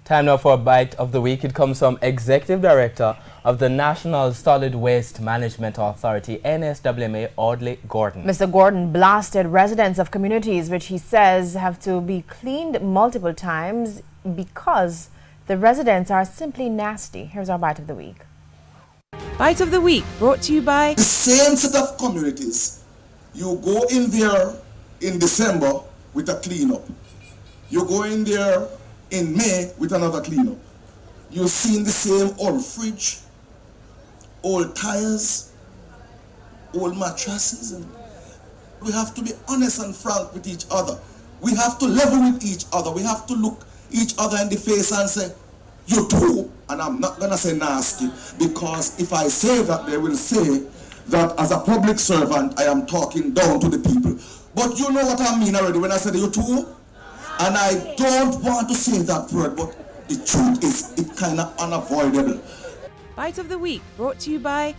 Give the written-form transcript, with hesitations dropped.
Time now for a bite of the week. It comes from Executive Director of the National Solid Waste Management Authority, NSWMA, Audley Gordon. Mr. Gordon blasted residents of communities which he says have to be cleaned multiple times because the residents are simply nasty. Here's our bite of the week. Bite of the week brought to you by the same set of communities. You go in there in December with a cleanup. You go in there in May with another cleanup. You've seen the same old fridge, old tires, old mattresses. And we have to be honest and frank with each other. We have to level with each other. We have to look each other in the face and say, you too. And I'm not going to say nasty, because if I say that, they will say that as a public servant, I am talking down to the people. But you know what I mean already when I said you too? And I don't want to say that word, but the truth is, it's kind of unavoidable. Bite of the week brought to you by